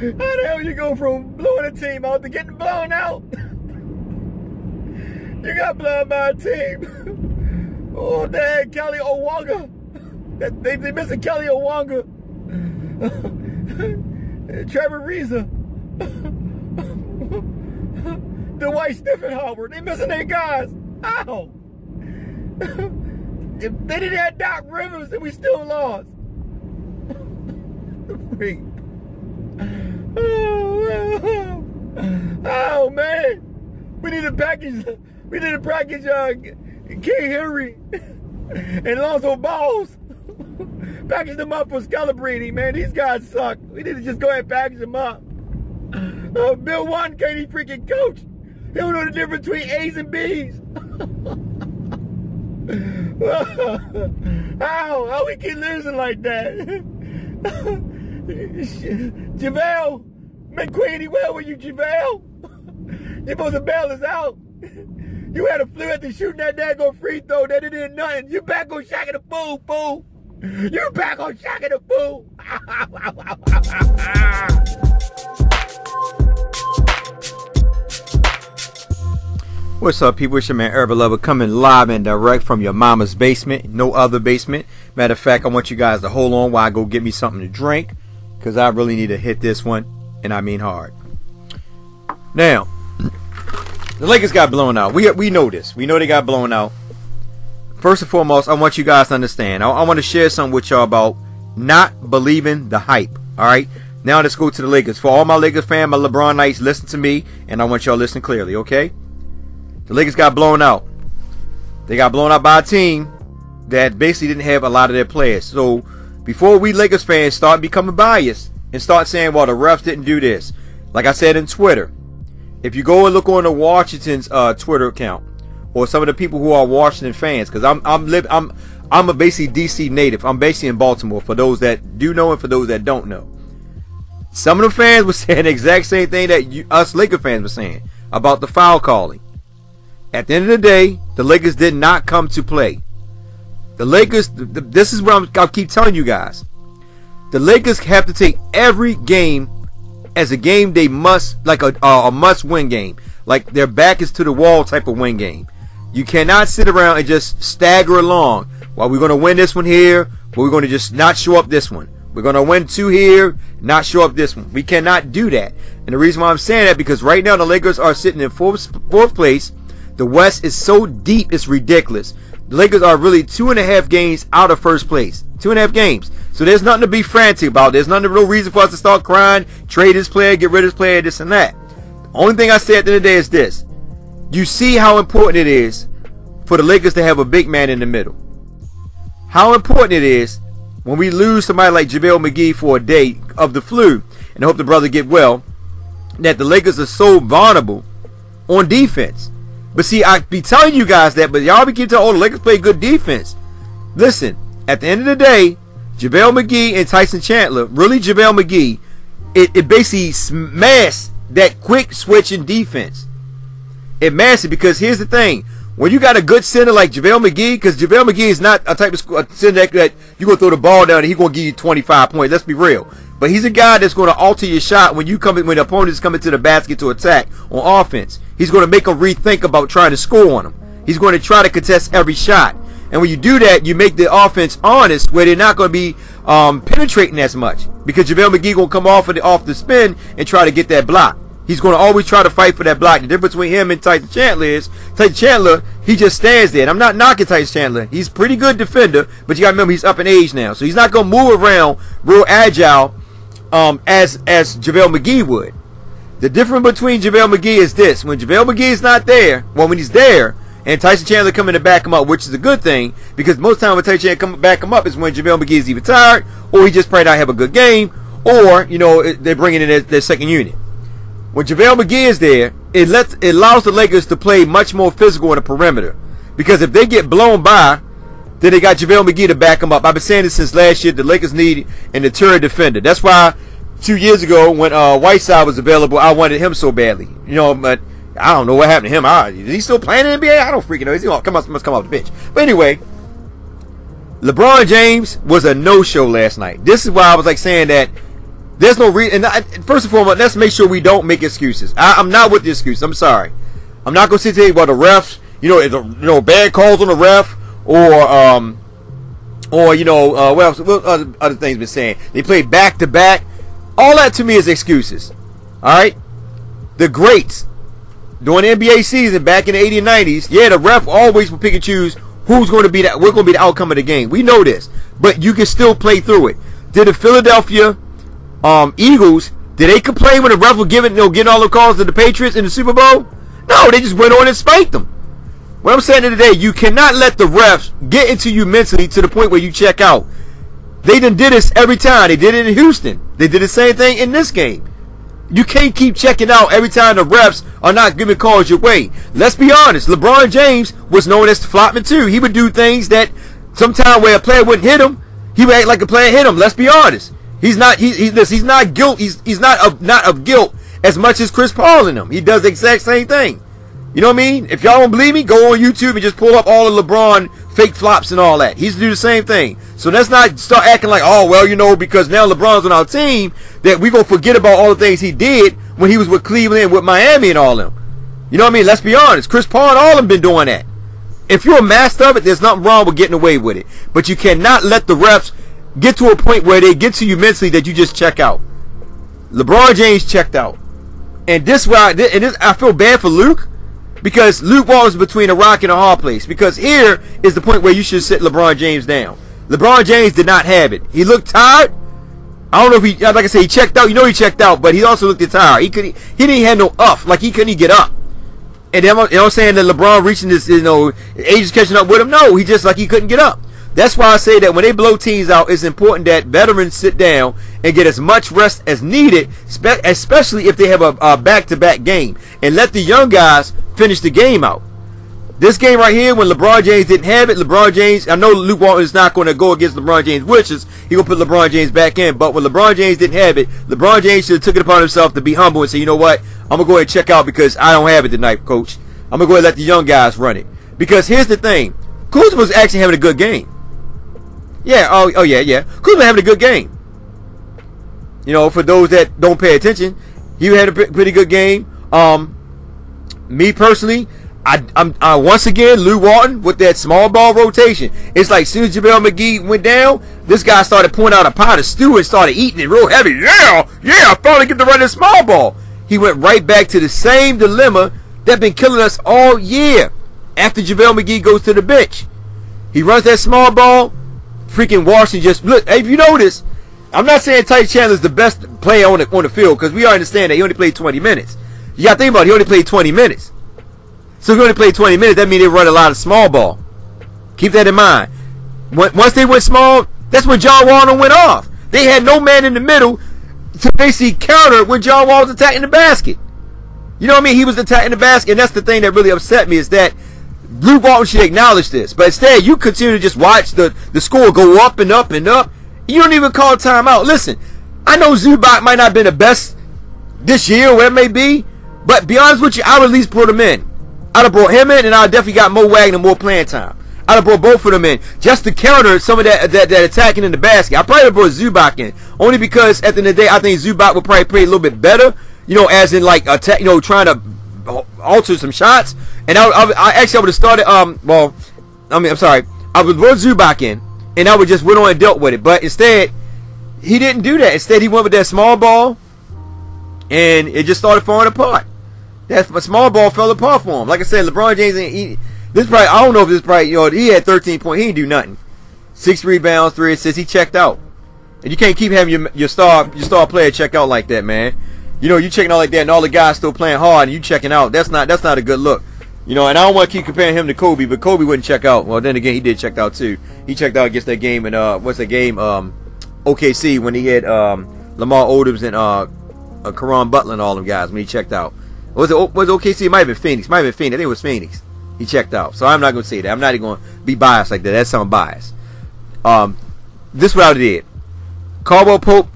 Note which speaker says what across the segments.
Speaker 1: the hell you go from blowing a team out to getting blown out? You got blown by a team. Oh, dang, Kelly Owanga. They missing Kelly Owanga. Trevor Reza. Dwight Stiffenhauer. They missing their guys. Ow. If they didn't have Doc Rivers, then we still lost. Freak. Oh man. We need to package King Henry and Lonzo Balls. Package them up for Scalabrini, man. These guys suck. We need to just go ahead and package them up. Bill One can't even freaking coach. He don't know the difference between A's and B's. How we keep losing like that? JaVale McQueen, where were you, JaVale? You supposed to bail us out. You had a flu after shooting that daggone free throw that it did nothing. You back on Shaq and the Fool, fool. You back on Shaq and the Fool.
Speaker 2: What's up, people? It's your man Urban Lover coming live and direct from your mama's basement. No other basement. Matter of fact, I want you guys to hold on while I go get me something to drink, because I really need to hit this one, and I mean hard. Now, the Lakers got blown out. We know this. We know they got blown out. First and foremost, I want you guys to understand. I want to share something with y'all about not believing the hype. Alright? Now let's go to the Lakers. For all my Lakers fans, my LeBron Knights, listen to me, and I want y'all to listen clearly, okay? The Lakers got blown out. They got blown out by a team that basically didn't have a lot of their players. So before we Lakers fans start becoming biased and start saying, well, the refs didn't do this. Like I said in Twitter, if you go and look on the Washington's Twitter account, or some of the people who are Washington fans, because I'm a basically DC native. I'm basically in Baltimore, for those that do know and for those that don't know. Some of the fans were saying the exact same thing that us Laker fans were saying about the foul calling. At the end of the day, the Lakers did not come to play. The Lakers, this is what I'll keep telling you guys. The Lakers have to take every game as a game they must, like a must-win game. Like their back is to the wall type of win game. You cannot sit around and just stagger along. Well, we're going to win this one here, but we're going to just not show up this one. We're going to win two here, not show up this one. We cannot do that. And the reason why I'm saying that, because right now the Lakers are sitting in fourth place. The West is so deep, it's ridiculous. The Lakers are really 2.5 games out of first place. 2.5 games. So there's nothing to be frantic about. There's no reason for us to start crying, trade this player, get rid of this player, this and that. The only thing I say at the end of the day is this. You see how important it is for the Lakers to have a big man in the middle. How important it is when we lose somebody like JaVale McGee for a day of the flu, and I hope the brother get well, that the Lakers are so vulnerable on defense. But see, I be telling you guys that, but y'all be keep telling, oh, the Lakers play good defense. Listen, at the end of the day, JaVale McGee and Tyson Chandler, really JaVale McGee, it basically smashed that quick switching defense. It masked it, because here's the thing. When you got a good center like JaVale McGee, because JaVale McGee is not a type of center that you're going to throw the ball down and he's going to give you 25 points. Let's be real. But he's a guy that's going to alter your shot when the opponent is coming to the basket to attack on offense. He's going to make them rethink about trying to score on them. He's going to try to contest every shot. And when you do that, you make the offense honest, where they're not going to be penetrating as much, because JaVale McGee going to come off the spin and try to get that block. He's going to always try to fight for that block. The difference between him and Tyson Chandler is, Tyson Chandler, he just stands there. And I'm not knocking Tyson Chandler. He's a pretty good defender, but you got to remember he's up in age now. So he's not going to move around real agile as JaVale McGee would. The difference between JaVale McGee is this. When JaVale McGee is not there, well, when he's there, and Tyson Chandler coming to back him up, which is a good thing, because most time when Tyson Chandler come back him up is when JaVale McGee is either tired, or he just probably not have a good game, or, you know, they're bringing in their second unit. When JaVale McGee is there, it allows the Lakers to play much more physical on the perimeter. Because if they get blown by, then they got JaVale McGee to back them up. I've been saying this since last year. The Lakers need an interior defender. That's why 2 years ago when Whiteside was available, I wanted him so badly. You know, but I don't know what happened to him. Is he still playing in the NBA? I don't freaking know. He must come off the bench. But anyway, LeBron James was a no-show last night. This is why I was like saying that There's no reason. First and foremost, let's make sure we don't make excuses. I'm not with the excuse. I'm sorry. I'm not gonna sit here about the refs. Bad calls on the ref, or what else? What other things been saying? They played back to back. All that to me is excuses. All right. The greats during the NBA season back in the 80s and 90s, yeah, the ref always will pick and choose who's going to be that. We're going to be the outcome of the game. We know this, but you can still play through it. Did the Philadelphia Eagles, did they complain when the ref was getting all the calls to the Patriots in the Super Bowl? No, they just went on and spanked them. What I'm saying today, you cannot let the refs get into you mentally to the point where you check out. They done did this every time. They did it in Houston. They did the same thing in this game. You can't keep checking out every time the refs are not giving calls your way. Let's be honest. LeBron James was known as the flopman too. He would do things that sometimes where a player wouldn't hit him, he would act like a player hit him. Let's be honest. He's not guilt. He's not of guilt as much as Chris Paul in him. He does the exact same thing. You know what I mean? If y'all don't believe me, go on YouTube and just pull up all the LeBron fake flops and all that. He used to do the same thing. So let's not start acting like, oh, well, because now LeBron's on our team, that we're going to forget about all the things he did when he was with Cleveland and with Miami and all them. You know what I mean? Let's be honest. Chris Paul and all of them been doing that. If you're a master of it, there's nothing wrong with getting away with it. But you cannot let the refs get to a point where they get to you mentally that you just check out. LeBron James checked out. And I feel bad for Luke. Because Luke Walton's between a rock and a hard place. Because here is the point where you should sit LeBron James down. LeBron James did not have it. He looked tired. I don't know if like I said, he checked out. He checked out, but he also looked tired. He didn't have no like he couldn't get up. And I'm saying that LeBron reaching this, age is catching up with him. No, he just like he couldn't get up. That's why I say that when they blow teams out, it's important that veterans sit down and get as much rest as needed, especially if they have a back-to-back game, and let the young guys finish the game out. This game right here, when LeBron James didn't have it, LeBron James, I know Luke Walton is not going to go against LeBron James' wishes. He's going to put LeBron James back in. But when LeBron James didn't have it, LeBron James should have took it upon himself to be humble and say, you know what, I'm going to go ahead and check out because I don't have it tonight, coach. I'm going to go ahead and let the young guys run it. Because here's the thing. Kuzma was actually having a good game. Yeah, oh yeah. Kuzma having a good game. For those that don't pay attention, he had a pretty good game. Me personally, I once again, Lou Walton with that small ball rotation. It's like as soon as JaVale McGee went down, this guy started pouring out a pot of stew and started eating it real heavy. Yeah, I finally get to run this small ball. He went right back to the same dilemma that's been killing us all year. After JaVale McGee goes to the bench, he runs that small ball. Freaking Washington just look. If you notice, I'm not saying Ty Chandler's the best player on the field because we understand that he only played 20 minutes. You got to think about it, he only played 20 minutes. So if he only played 20 minutes, that means they run a lot of small ball. Keep that in mind. Once they went small, that's when John Wall went off. They had no man in the middle to basically counter when John Wall was attacking the basket. You know what I mean? He was attacking the basket, and that's the thing that really upset me is that Luke Walton should acknowledge this. But instead, you continue to just watch the score go up and up and up. You don't even call timeout. Listen, I know Zubac might not have been the best this year or whatever it may be, but be honest with you, I would at least put him in. I'd have brought him in, and I definitely got Mo Wagner more playing time. I'd have brought both of them in just to counter some of that attacking in the basket. I probably would have brought Zubac in only because at the end of the day, I think Zubac would probably play a little bit better. As in like attack, trying to alter some shots. And I actually would have started. I would have brought Zubac in, and I would just went on and dealt with it. But instead, he didn't do that. Instead, he went with that small ball, and it just started falling apart. That small ball fell apart for him. Like I said, LeBron James, I don't know if this probably, he had 13 points. He didn't do nothing. 6 rebounds, 3 assists. He checked out. And you can't keep having your star player check out like that, man. You checking out like that, and all the guys still playing hard, and you checking out. That's not a good look. And I don't want to keep comparing him to Kobe, but Kobe wouldn't check out. Well, then again, he did check out too. He checked out against that game in OKC when he had Lamar Odoms and Caron Butler and all them guys when he checked out. Was it OKC? It might have been Phoenix. I think it was Phoenix. He checked out. So I'm not going to say that. I'm not even going to be biased like that. That's some bias. This is what I did. Caldwell Pope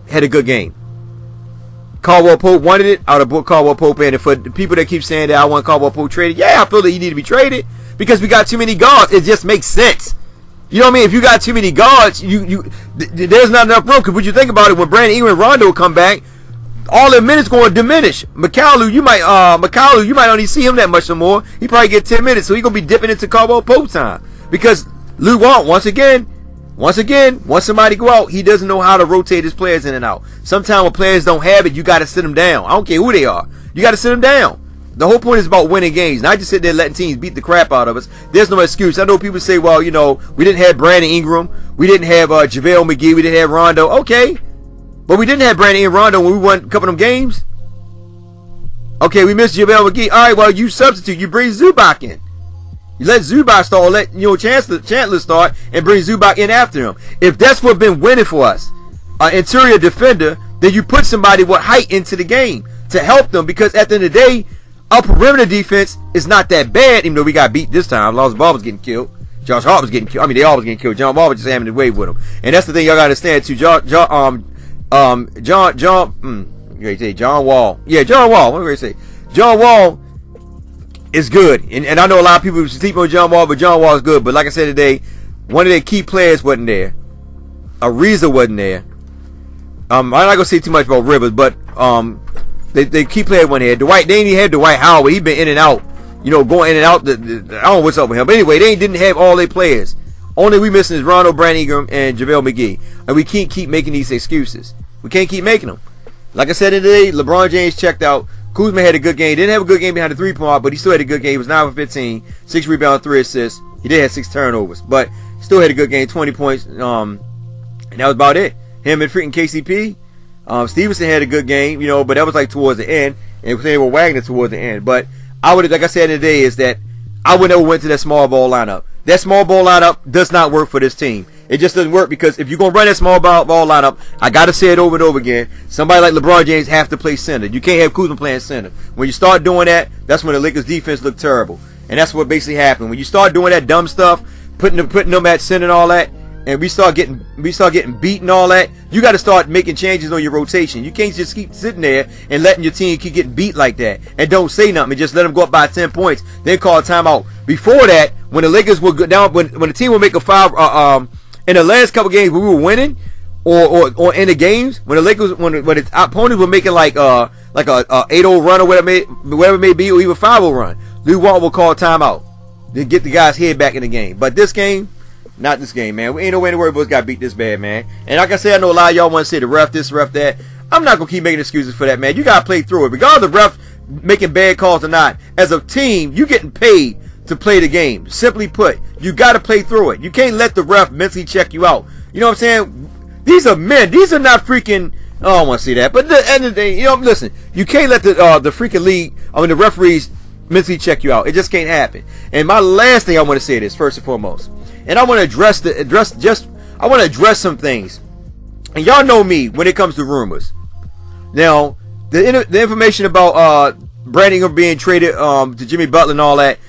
Speaker 2: had a good game. Caldwell Pope wanted it. I would have brought Caldwell Pope in. And for the people that keep saying that I want Caldwell Pope traded, yeah, I feel that he need to be traded because we got too many guards. It just makes sense. You know what I mean? If you got too many guards, there's not enough room. Because when you think about it, when Brandon Ingram and Rondo come back, all their minutes going to diminish. McCallum, you might only see him that much no more. He probably get 10 minutes, so he gonna be dipping into Caldwell Pope time. Because Lou Walt, once again, once somebody go out, he doesn't know how to rotate his players in and out. Sometimes when players don't have it, you got to sit them down. I don't care who they are. You got to sit them down. The whole point is about winning games, not just sitting there letting teams beat the crap out of us. There's no excuse. I know people say, well, you know, we didn't have Brandon Ingram, we didn't have JaVale McGee, we didn't have Rondo. Okay, but we didn't have Brandon and Rondo when we won a couple of them games. Okay, we missed JaVale McGee. All right, well, you substitute. You bring Zubac in. You let Zubac start, or let Chandler start, and bring Zubac in after him. If that's what's been winning for us, interior defender, then you put somebody with height into the game to help them. Because at the end of the day, our perimeter defense is not that bad, even though we got beat this time. Lonzo Ball was getting killed. Josh Hart was getting killed. I mean, they all was getting killed. John Wall was just having to wave with him. And that's the thing y'all gotta understand too. John Wall. Yeah, John Wall. What did I say? John Wall is good. And I know a lot of people sleep on John Wall, but John Wall is good. But like I said today, one of their key players wasn't there. Ariza wasn't there. I'm not gonna say too much about Rivers, but they key player wasn't here. They didn't even have Dwight Howard. He been in and out. You know, going in and out. I don't know what's up with him. But anyway, they didn't have all their players. Only we missing is Rondo, Brandon Ingram, and JaVale McGee. And we can't keep making these excuses. We can't keep making them. Like I said today, LeBron James checked out. Kuzma had a good game. Didn't have a good game behind the three-point arc, but he still had a good game. He was 9 for 15, 6 rebounds, 3 assists. He did have 6 turnovers, but still had a good game, 20 points. And that was about it. Him and freaking KCP. Stevenson had a good game, you know, but that was like towards the end. And they were Wagner towards the end. But I would, like I said today, is that I would never went to that small ball lineup. That small ball lineup does not work for this team. It just doesn't work, because if you're going to run that small ball lineup, I got to say it over and over again, somebody like LeBron James have to play center. You can't have Kuzma playing center. When you start doing that, that's when the Lakers defense look terrible. And that's what basically happened. When you start doing that dumb stuff, putting them at center and all that, and we start getting beat and all that, you got to start making changes on your rotation. You can't just keep sitting there and letting your team keep getting beat like that and don't say nothing and just let them go up by 10 points. Then call a timeout. Before that, when the Lakers would go down, when the team would make a foul, in the last couple games when we were winning, or in the games when the Lakers, when its opponents were making like a 8-0 run or whatever it may be, or even 5-0 run, Lou Walt will call timeout to get the guy's head back in the game. But this game, not this game, man. We ain't no way to worry about us got beat this bad, man. And like I said, I know a lot of y'all want to say the ref this, ref that. I'm not gonna keep making excuses for that, man. You gotta play through it, regardless of the ref making bad calls or not. As a team, you getting paid to play the game. Simply put, you got to play through it. You can't let the ref mentally check you out. You know what I'm saying? These are men. These are not freaking. Oh, I don't want to see that. But at the end of the day, you know, listen. You can't let the freaking league, the referees mentally check you out. It just can't happen. And my last thing I want to say is, first and foremost, and I want to address some things. And y'all know me when it comes to rumors. Now, the information about Brandon Ingram being traded to Jimmy Butler and all that.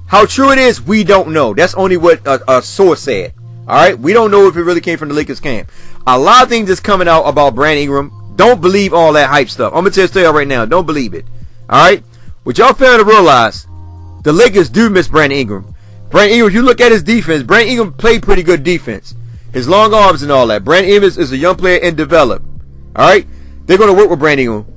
Speaker 2: How true it is, we don't know. That's only what a source said. Alright? We don't know if it really came from the Lakers camp. A lot of things that's coming out about Brandon Ingram. Don't believe all that hype stuff. I'm going to tell you right now. Don't believe it. Alright? What y'all fail to realize, the Lakers do miss Brandon Ingram. Brandon Ingram, if you look at his defense, Brandon Ingram played pretty good defense. His long arms and all that. Brandon Ingram is a young player and developed. Alright? They're going to work with Brandon Ingram.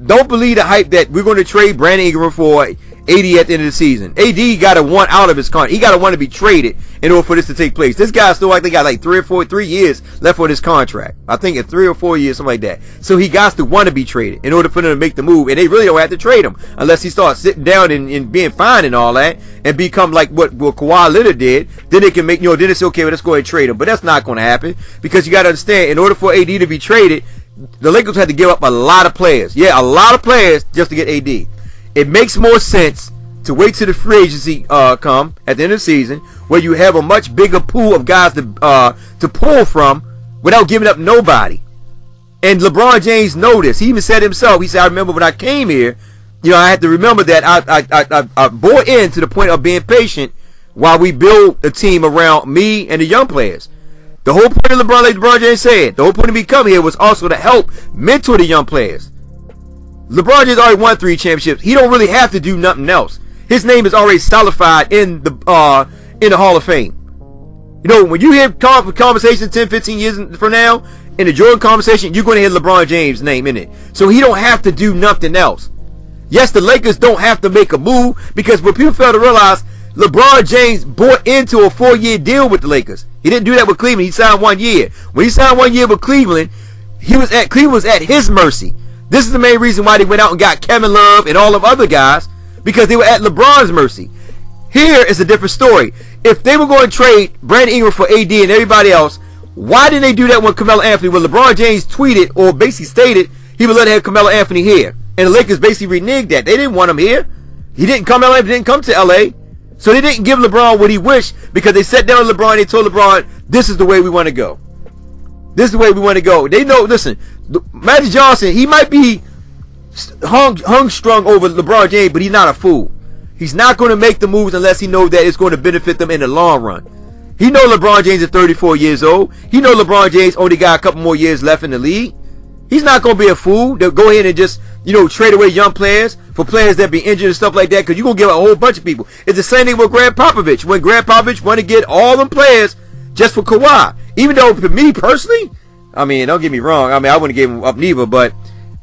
Speaker 2: Don't believe the hype that we're going to trade Brandon Ingram for AD at the end of the season. AD got to want out of his contract. He got to want to be traded in order for this to take place. This guy still like they got like 3 years left on his contract. I think it's 3 or 4 years, something like that. So he got to want to be traded in order for them to make the move. And they really don't have to trade him unless he starts sitting down and being fine and all that and become like what Kawhi Leonard did. Then they can make, then it's okay, well, let's go ahead and trade him. But that's not going to happen, because you got to understand, in order for AD to be traded, the Lakers had to give up a lot of players. Yeah, a lot of players just to get AD. It makes more sense to wait till the free agency come at the end of the season, where you have a much bigger pool of guys to pull from without giving up nobody. And LeBron James know this. He even said himself, he said, I remember when I came here, I had to remember that I bore in to the point of being patient while we build a team around me and the young players. The whole point of LeBron, like LeBron James said, the whole point of me coming here was also to help mentor the young players. LeBron James already won 3 championships. He don't really have to do nothing else. His name is already solidified in the Hall of Fame. You know, when you hear conversation 10, 15 years from now, in the Jordan conversation, you're going to hear LeBron James' name in it. So he don't have to do nothing else. Yes, the Lakers don't have to make a move, because what people fail to realize, LeBron James bought into a 4-year deal with the Lakers. He didn't do that with Cleveland. He signed 1 year. When he signed 1 year with Cleveland, Cleveland was at his mercy. This is the main reason why they went out and got Kevin Love and all of other guys, because they were at LeBron's mercy. Here is a different story. If they were going to trade Brandon Ingram for AD and everybody else, why didn't they do that when Carmelo Anthony, when LeBron James tweeted or basically stated he would let have Carmelo Anthony here? And the Lakers basically reneged that. They didn't want him here. Carmelo Anthony didn't come to LA. So they didn't give LeBron what he wished, because they sat down with LeBron and they told LeBron, this is the way we want to go. This is the way we want to go. They know, listen, Magic Johnson, he might be hung strung over LeBron James, but he's not a fool. He's not going to make the moves unless he knows that it's going to benefit them in the long run. He know LeBron James is 34 years old. He know LeBron James only got a couple more years left in the league. He's not going to be a fool to go ahead and just, trade away young players for players that be injured and stuff like that, because you're going to give a whole bunch of people. It's the same thing with Greg Popovich. When Greg Popovich wanted to get all them players just for Kawhi. Even though, for me personally, don't get me wrong, I wouldn't give him up neither, but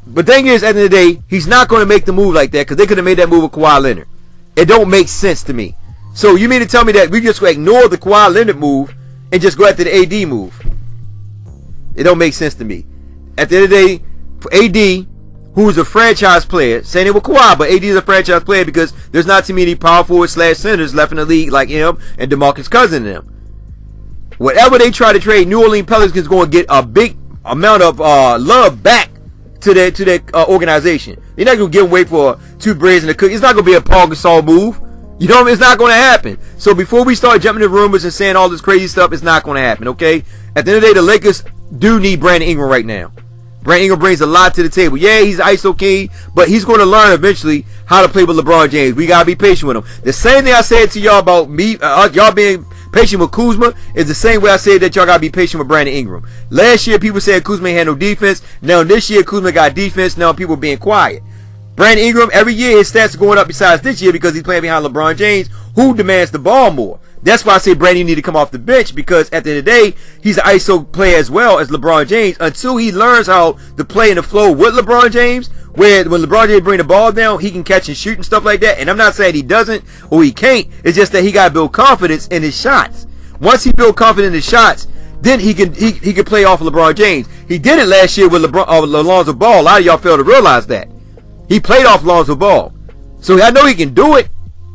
Speaker 2: the thing is, at the end of the day, he's not going to make the move like that, because they could have made that move with Kawhi Leonard. It don't make sense to me. So you mean to tell me that we just ignore the Kawhi Leonard move and just go after the AD move? It don't make sense to me. At the end of the day, for AD, who's a franchise player, saying it with Kawhi, but AD is a franchise player because there's not too many power forward / centers left in the league like him and DeMarcus Cousins and them. Whatever they try to trade, New Orleans Pelicans is going to get a big amount of love back to their organization. They're not going to give away for 2 breads and a cookie. It's not going to be a Paul Gasol move. You know what I mean? It's not going to happen. So before we start jumping to rumors and saying all this crazy stuff, it's not going to happen, okay? At the end of the day, the Lakers do need Brandon Ingram right now. Brandon Ingram brings a lot to the table. Yeah, he's ISO king, but he's going to learn eventually how to play with LeBron James. We got to be patient with him. The same thing I said to y'all about me, y'all being patient with Kuzma, is the same way I said that y'all got to be patient with Brandon Ingram. Last year, people said Kuzma had no defense. Now, this year, Kuzma got defense. Now, people being quiet. Brandon Ingram, every year, his stats are going up besides this year because he's playing behind LeBron James, who demands the ball more. That's why I say Brandon need to come off the bench, because at the end of the day, he's an ISO player as well as LeBron James until he learns how to play in the flow with LeBron James, where when LeBron James bring the ball down, he can catch and shoot and stuff like that. And I'm not saying he doesn't or he can't. It's just that he got to build confidence in his shots. Once he builds confidence in his shots, then he can play off of LeBron James. He did it last year with Lonzo Ball. A lot of y'all fail to realize that. He played off Lonzo Ball. So I know he can do it.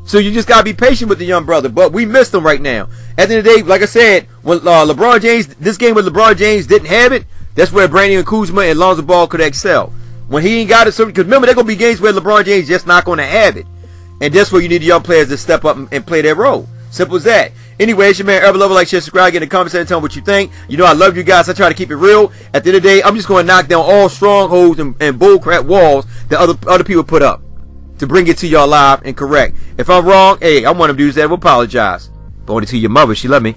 Speaker 2: So you just got to be patient with the young brother. But we missed him right now. At the end of the day, like I said, when LeBron James, this game with LeBron James didn't have it, that's where Brandon and Kuzma and Lonzo Ball could excel. When he ain't got it, because remember, there going to be games where LeBron James just not going to have it. And that's where you need the young players to step up and play their role. Simple as that. Anyway, it's your man, Urban Lover. Like, share, subscribe, get in the comments and tell me what you think. You know I love you guys. I try to keep it real. At the end of the day, I'm just going to knock down all strongholds and bullcrap walls that other people put up to bring it to y'all live and correct. If I'm wrong, hey, I'm one of them dudes that will apologize. But only to your mother. She love me.